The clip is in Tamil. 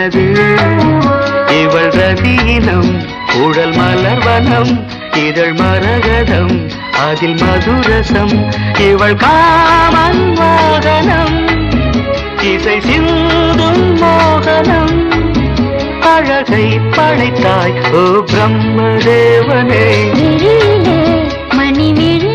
என்னது இவள் ரதியினம் உடல் மலர்வனம் இதழ் மரகதம் அதில் மதுரசம் இவள் காமன் வாகனம் இசை சிந்தும் மோகனம் அழகை படைத்தாய் ஓ பிரம்மதேவனே மணி விழி